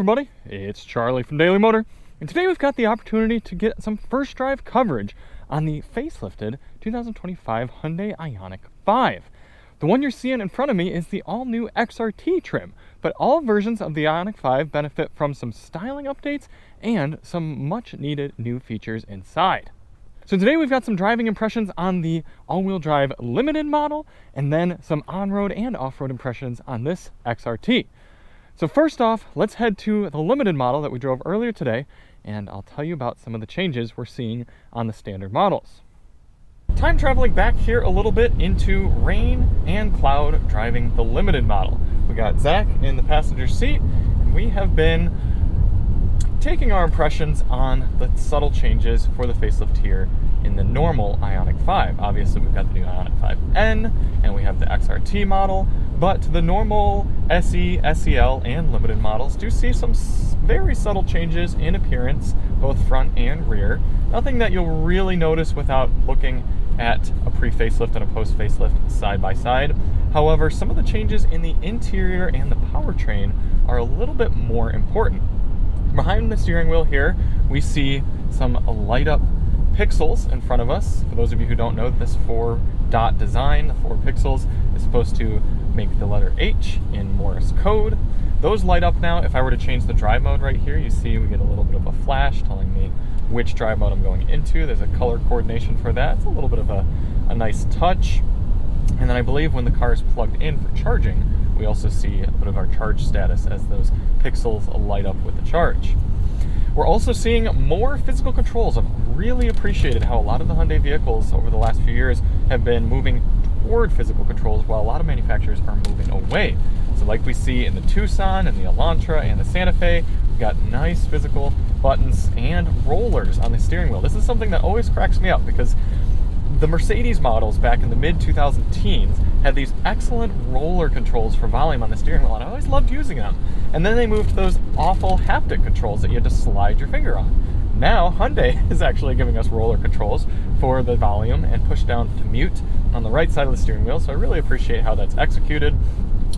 everybody, it's Charlie from Daily Motor, and today we've got the opportunity to get some first drive coverage on the facelifted 2025 Hyundai Ioniq 5. The one you're seeing in front of me is the all-new XRT trim, but all versions of the Ioniq 5 benefit from some styling updates and some much-needed new features inside. So today we've got some driving impressions on the all-wheel drive limited model, and then some on-road and off-road impressions on this XRT. So first off, let's head to the limited model that we drove earlier today, and I'll tell you about some of the changes we're seeing on the standard models. Time traveling back here a little bit into rain and cloud driving the limited model. We got Zach in the passenger seat, and we have been taking our impressions on the subtle changes for the facelift here in the normal Ioniq 5. Obviously, we've got the new Ioniq 5N, and we have the XRT model, but the normal SE, SEL, and limited models do see some very subtle changes in appearance, both front and rear. Nothing that you'll really notice without looking at a pre-facelift and a post-facelift side by side. However, some of the changes in the interior and the powertrain are a little bit more important. Behind the steering wheel here, we see some light up pixels in front of us. For those of you who don't know, this 4-dot design, the 4 pixels, is supposed to make the letter H in Morse code. Those light up now. If I were to change the drive mode right here, you see we get a little bit of a flash telling me which drive mode I'm going into. There's a color coordination for that. It's a little bit of a nice touch. And then I believe when the car is plugged in for charging, we also see a bit of our charge status as those pixels light up with the charge. We're also seeing more physical controls. I've really appreciated how a lot of the Hyundai vehicles over the last few years have been moving toward physical controls while a lot of manufacturers are moving away. So like we see in the Tucson and the Elantra and the Santa Fe, we've got nice physical buttons and rollers on the steering wheel. This is something that always cracks me up because the Mercedes models back in the mid-2010s had these excellent roller controls for volume on the steering wheel, and I always loved using them. And then they moved to those awful haptic controls that you had to slide your finger on. Now, Hyundai is actually giving us roller controls for the volume and push down to mute on the right side of the steering wheel, so I really appreciate how that's executed.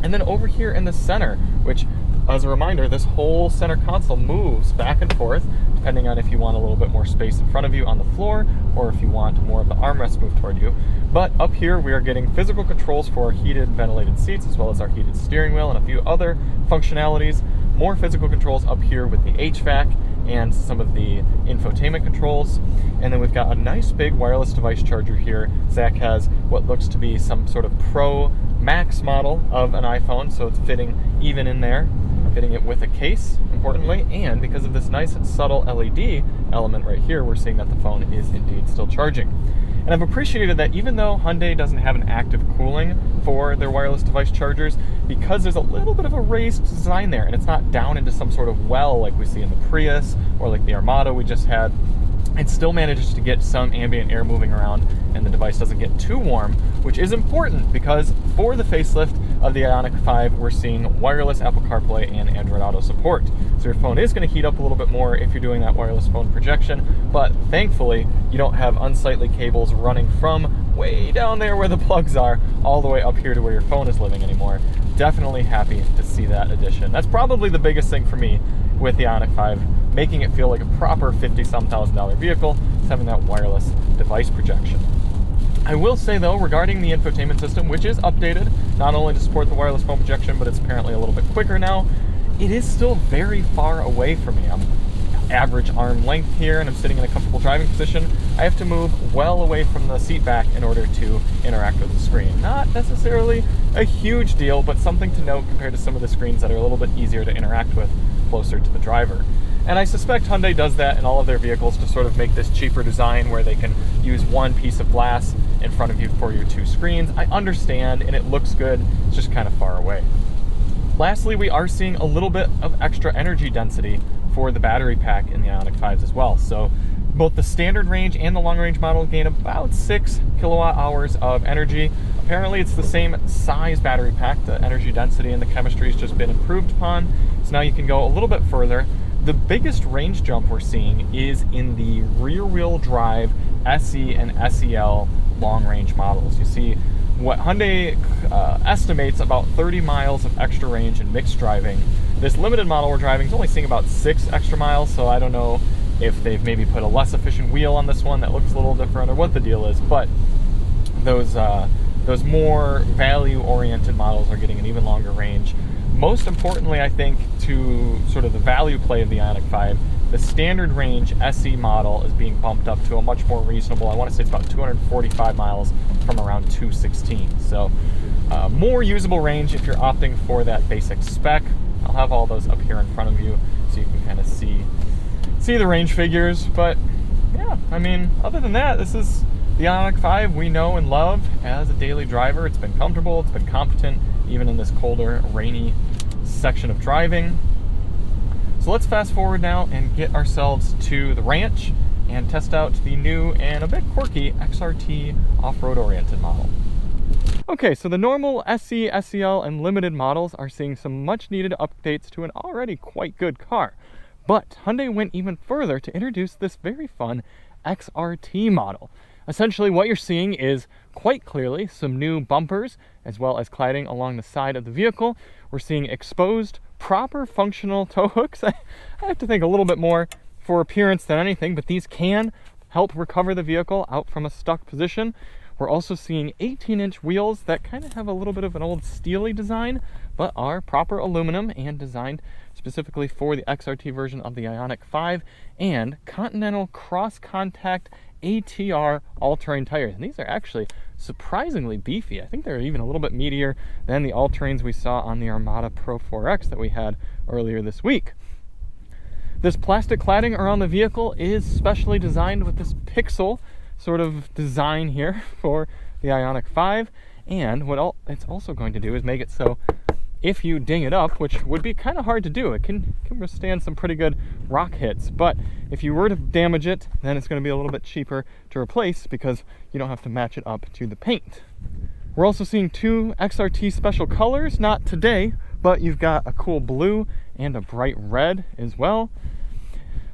And then over here in the center, which, as a reminder, this whole center console moves back and forth depending on if you want a little bit more space in front of you on the floor or if you want more of the armrest moved toward you. But up here we are getting physical controls for our heated ventilated seats as well as our heated steering wheel and a few other functionalities. More physical controls up here with the HVAC and some of the infotainment controls. And then we've got a nice big wireless device charger here. Zach has what looks to be some sort of Pro Max model of an iPhone, so it's fitting even in there, fitting it with a case, importantly, and because of this nice subtle LED element right here, we're seeing that the phone is indeed still charging. And I've appreciated that even though Hyundai doesn't have an active cooling for their wireless device chargers, because there's a little bit of a raised design there, and it's not down into some sort of well like we see in the Prius or like the Armada we just had, it still manages to get some ambient air moving around and the device doesn't get too warm, which is important because for the facelift of the Ioniq 5, we're seeing wireless Apple CarPlay and Android Auto support. So your phone is going to heat up a little bit more if you're doing that wireless phone projection, but thankfully you don't have unsightly cables running from way down there where the plugs are all the way up here to where your phone is living anymore. Definitely happy to see that addition. That's probably the biggest thing for me with the Ioniq 5, making it feel like a proper $50,000 vehicle, is having that wireless device projection. I will say though, regarding the infotainment system, which is updated, not only to support the wireless phone projection, but it's apparently a little bit quicker now, it is still very far away from me. I'm average arm length here and I'm sitting in a comfortable driving position. I have to move well away from the seat back in order to interact with the screen. Not necessarily a huge deal, but something to note compared to some of the screens that are a little bit easier to interact with closer to the driver. And I suspect Hyundai does that in all of their vehicles to sort of make this cheaper design where they can use one piece of glass in front of you for your 2 screens. I understand, and it looks good, it's just kind of far away. Lastly, we are seeing a little bit of extra energy density for the battery pack in the Ioniq 5s as well. So both the standard range and the long range model gain about 6 kilowatt hours of energy. Apparently it's the same size battery pack. The energy density and the chemistry has just been improved upon. So now you can go a little bit further. The biggest range jump we're seeing is in the rear wheel drive SE and SEL long range models. You see what Hyundai estimates about 30 miles of extra range in mixed driving This limited model we're driving is only seeing about 6 extra miles, so I don't know if they've maybe put a less efficient wheel on this one that looks a little different or what the deal is, but those more value-oriented models are getting an even longer range. Most importantly, I think, to sort of the value play of the Ioniq 5, the standard range SE model is being bumped up to a much more reasonable, I want to say it's about 245 miles from around 216. So more usable range if you're opting for that basic spec. I'll have all those up here in front of you so you can kind of see the range figures. But yeah, I mean, other than that, this is the Ioniq 5 we know and love as a daily driver. It's been comfortable, it's been competent, even in this colder, rainy section of driving. So let's fast forward now and get ourselves to the ranch and test out the new and a bit quirky XRT off-road oriented model. Okay, so the normal SE, SEL, and limited models are seeing some much needed updates to an already quite good car. But Hyundai went even further to introduce this very fun XRT model. Essentially what you're seeing is quite clearly some new bumpers as well as cladding along the side of the vehicle. We're seeing exposed, proper functional tow hooks. I have to think a little bit more for appearance than anything, but these can help recover the vehicle out from a stuck position. We're also seeing 18-inch wheels that kind of have a little bit of an old steely design, but are proper aluminum and designed specifically for the XRT version of the Ioniq 5, and Continental cross-contact ATR all-terrain tires. And these are actually surprisingly beefy. I think they're even a little bit meatier than the all-terrains we saw on the Armada Pro 4X that we had earlier this week. This plastic cladding around the vehicle is specially designed with this pixel sort of design here for the Ioniq 5, and what it's also going to do is make it so if you ding it up, which would be kind of hard to do, it can withstand some pretty good rock hits, but if you were to damage it, then it's going to be a little bit cheaper to replace because you don't have to match it up to the paint. We're also seeing 2 XRT special colors, not today, but you've got a cool blue and a bright red as well.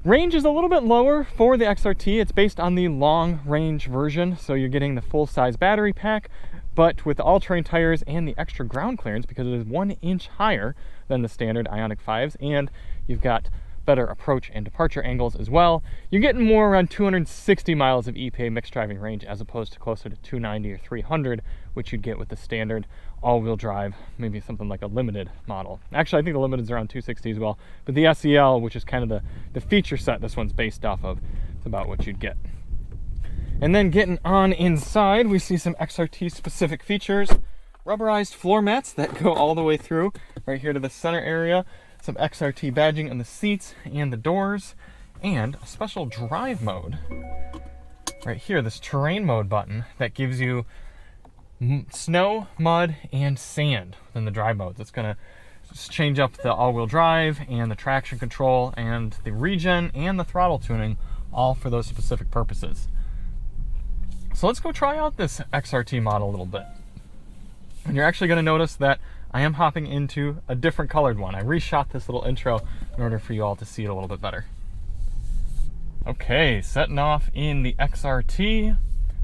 Range is a little bit lower for the XRT. It's based on the long range version, so you're getting the full size battery pack, but with the all-terrain tires and the extra ground clearance because it is 1 inch higher than the standard Ioniq 5s, and you've got better approach and departure angles as well. You're getting more around 260 miles of EPA mixed driving range as opposed to closer to 290 or 300, which you'd get with the standard all-wheel drive, maybe something like a limited model. Actually, I think the limited is around 260 as well, but the SEL, which is kind of the feature set this one's based off of, it's about what you'd get. And then getting on inside, we see some XRT specific features. Rubberized floor mats that go all the way through right here to the center area. Some XRT badging on the seats and the doors, and a special drive mode right here, this terrain mode button that gives you snow, mud, and sand within the drive modes. It's going to change up the all-wheel drive and the traction control and the regen and the throttle tuning, all for those specific purposes. So let's go try out this XRT model a little bit. And you're actually going to notice that I am hopping into a different colored one. I reshot this little intro in order for you all to see it a little bit better. Okay, setting off in the XRT.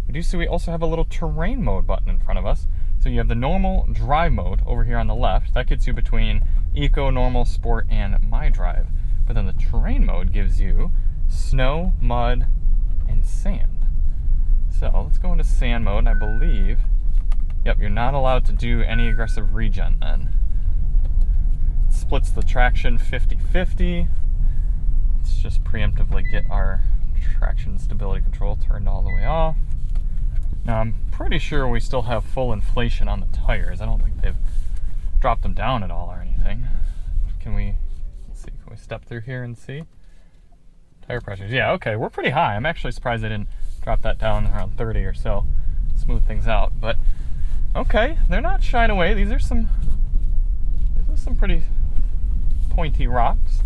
We do see we also have a little terrain mode button in front of us. So you have the normal drive mode over here on the left. That gets you between Eco, Normal, Sport, and My Drive. But then the terrain mode gives you snow, mud, and sand. So let's go into sand mode, and I believe, yep, you're not allowed to do any aggressive regen then. It splits the traction 50-50. Let's just preemptively get our traction stability control turned all the way off. Now I'm pretty sure we still have full inflation on the tires. I don't think they've dropped them down at all or anything. Let's see, can we step through here and see? Tire pressures, yeah, okay, we're pretty high. I'm actually surprised they didn't drop that down around 30 or so. Smooth things out, but okay, they're not shying away. These are some pretty pointy rocks.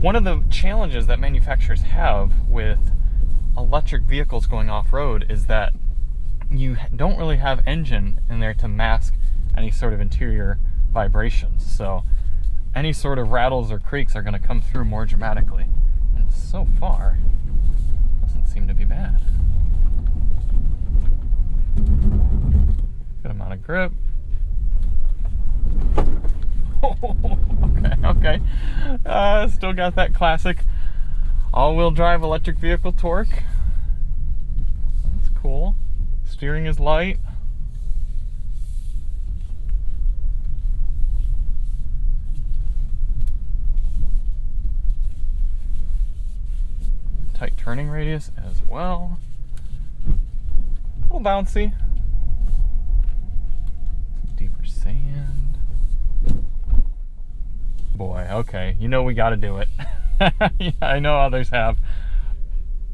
One of the challenges that manufacturers have with electric vehicles going off-road is that you don't really have engine in there to mask any sort of interior vibrations. So any sort of rattles or creaks are going to come through more dramatically. And so far, doesn't seem to be bad. Good amount of grip. Okay. Still got that classic all-wheel drive electric vehicle torque. That's cool. Steering is light. Tight turning radius as well. A little bouncy. Some deeper sand. Boy, okay. You know we gotta do it. Yeah, I know others have.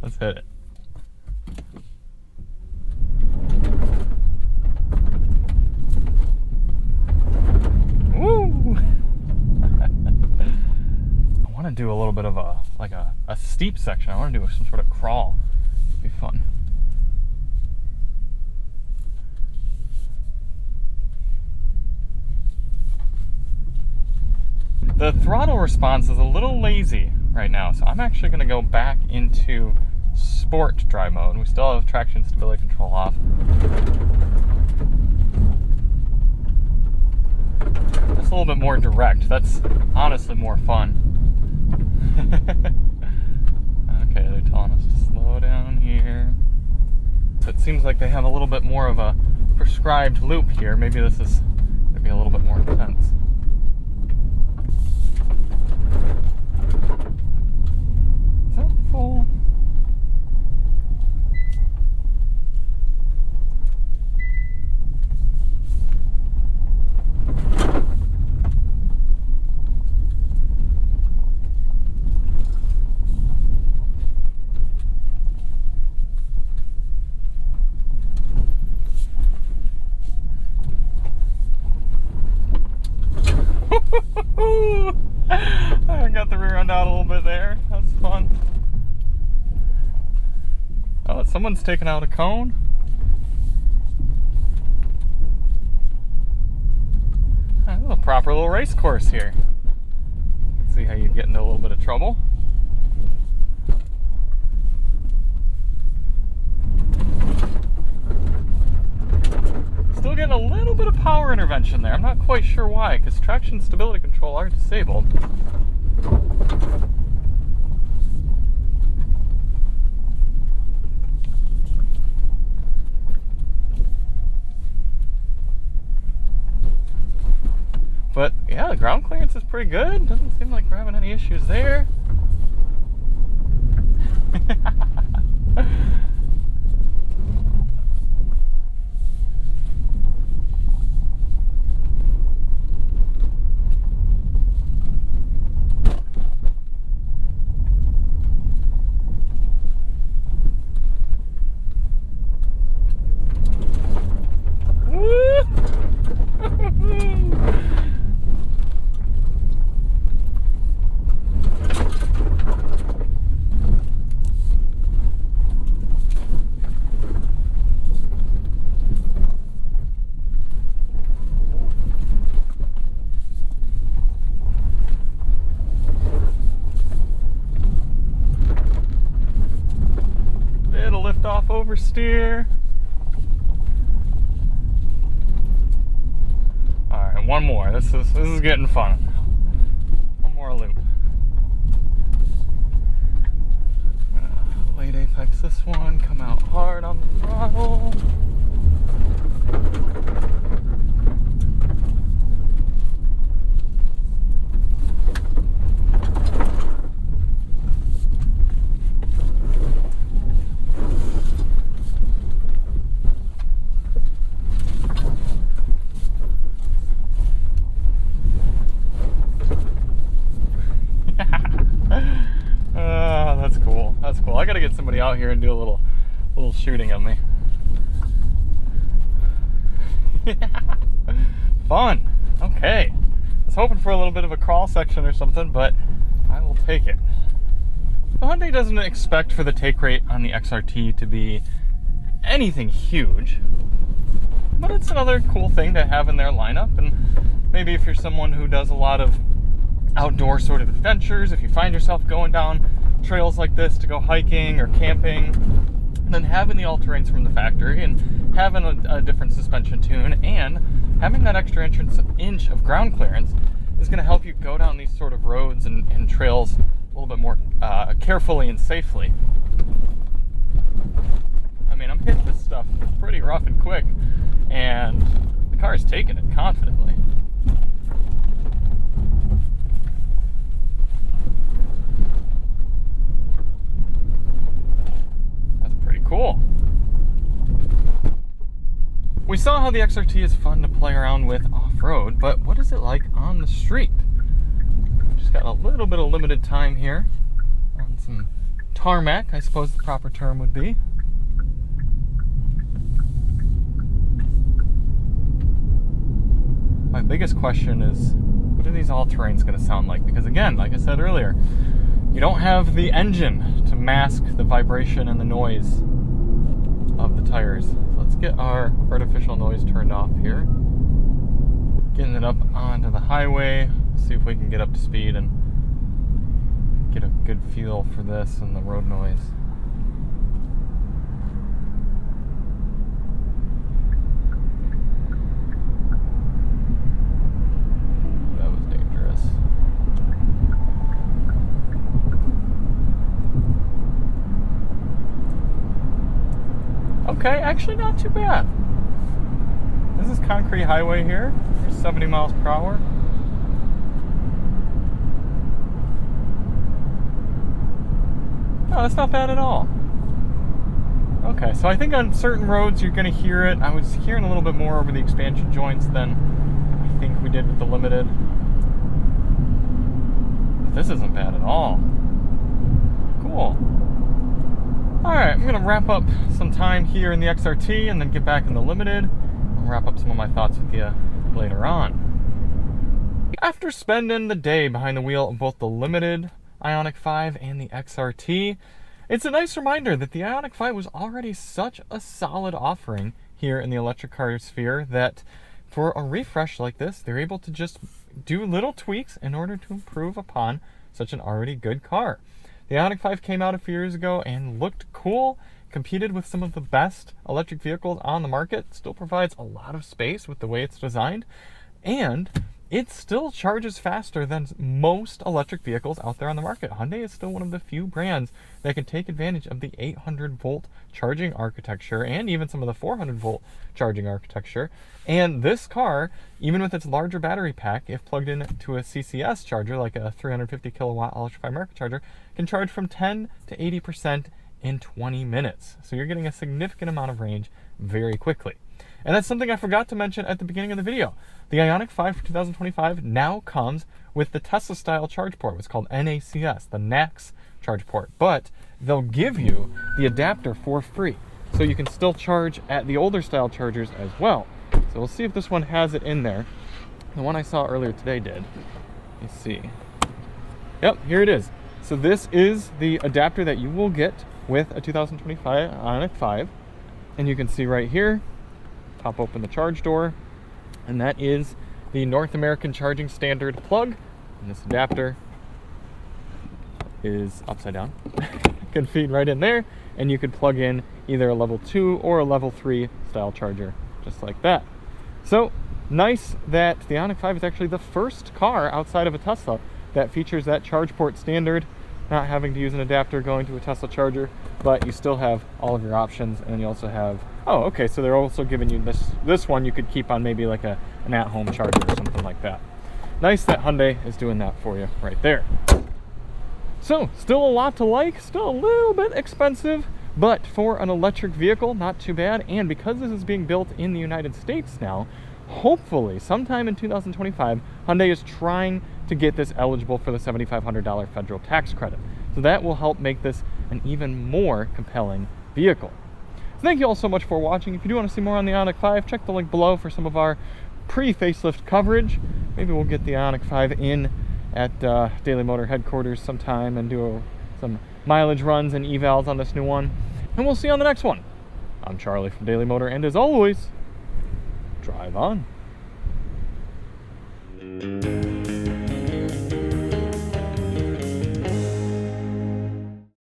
Let's hit it. Woo! I want to do a little bit of a steep section. I want to do some sort of crawl. It'd be fun. The throttle response is a little lazy right now, so I'm actually going to go back into sport drive mode. We still have traction stability control off. That's a little bit more direct. That's honestly more fun. Okay, they're telling us to slow down here. So it seems like they have a little bit more of a prescribed loop here. Maybe this is going to be a little bit more intense. Is that full? I got the rear end out a little bit there. That's fun. Oh, someone's taking out a cone. This is a proper little race course here. Let's see how you get into a little bit of trouble. Still getting a little bit of power intervention there. I'm not quite sure why, because traction and stability control are disabled. But yeah, the ground clearance is pretty good. Doesn't seem like we're having any issues there. Off oversteer. All right, one more. This is getting fun. One more loop. Late apex this one. Come out hard on the throttle. That's cool. I gotta get somebody out here and do a little shooting of me. Fun. Okay. I was hoping for a little bit of a crawl section or something, but I will take it. The Hyundai doesn't expect for the take rate on the XRT to be anything huge, but it's another cool thing to have in their lineup. And maybe if you're someone who does a lot of outdoor sort of adventures, if you find yourself going down trails like this to go hiking or camping, then having the all-terrains from the factory and having a different suspension tune and having that extra inch of ground clearance is going to help you go down these sort of roads and trails a little bit more carefully and safely. I mean, I'm hitting this stuff pretty rough and quick, and the car is taking it confidently. That's pretty cool. We saw how the XRT is fun to play around with off-road, but what is it like on the street? Just got a little bit of limited time here on some tarmac, I suppose the proper term would be. My biggest question is, what are these all-terrains going to sound like? Because again, like I said earlier, you don't have the engine to mask the vibration and the noise of the tires. So let's get our artificial noise turned off here. Getting it up onto the highway, see if we can get up to speed and get a good feel for this and the road noise. That was dangerous. Okay, actually not too bad. This is concrete highway here. There's 70 miles per hour. Oh, that's not bad at all. Okay, so I think on certain roads you're going to hear it. I was hearing a little bit more over the expansion joints than I think we did with the Limited. But this isn't bad at all. Cool. Alright, I'm going to wrap up some time here in the XRT and then get back in the Limited. I'll wrap up some of my thoughts with you later on. After spending the day behind the wheel of both the Limited Ioniq 5 and the XRT, it's a nice reminder that the Ioniq 5 was already such a solid offering here in the electric car sphere that for a refresh like this, they're able to just do little tweaks in order to improve upon such an already good car. The Ioniq 5 came out a few years ago and looked cool, competed with some of the best electric vehicles on the market, still provides a lot of space with the way it's designed, and it still charges faster than most electric vehicles out there on the market. Hyundai is still one of the few brands that can take advantage of the 800-volt charging architecture and even some of the 400-volt charging architecture. And this car, even with its larger battery pack, if plugged into a CCS charger, like a 350 kilowatt electrified market charger, can charge from 10 to 80% in 20 minutes. So you're getting a significant amount of range very quickly. And that's something I forgot to mention at the beginning of the video. The Ioniq 5 for 2025 now comes with the Tesla-style charge port. It's called NACS, the NACS charge port. But they'll give you the adapter for free. So you can still charge at the older style chargers as well. So we'll see if this one has it in there. The one I saw earlier today did. Let's see. Yep, here it is. So this is the adapter that you will get with a 2025 Ioniq 5. And you can see right here, pop open the charge door, and that is the North American Charging Standard plug. And this adapter is upside down. Can feed right in there, and you could plug in either a level 2 or a level 3 style charger, just like that. So nice that the Ioniq 5 is actually the first car outside of a Tesla that features that charge port standard, not having to use an adapter going to a Tesla charger, but you still have all of your options. And you also have, oh, okay, so they're also giving you this one you could keep on maybe like an at-home charger or something like that. Nice that Hyundai is doing that for you right there. So still a lot to like, still a little bit expensive, but for an electric vehicle, not too bad. And because this is being built in the United States now, hopefully sometime in 2025, Hyundai is trying to get this eligible for the $7,500 federal tax credit. So that will help make this an even more compelling vehicle. So thank you all so much for watching. If you do want to see more on the Ioniq 5, check the link below for some of our pre-facelift coverage. Maybe we'll get the Ioniq 5 in at Daily Motor headquarters sometime and do some mileage runs and evals on this new one. And we'll see you on the next one. I'm Charlie from Daily Motor, and as always, drive on.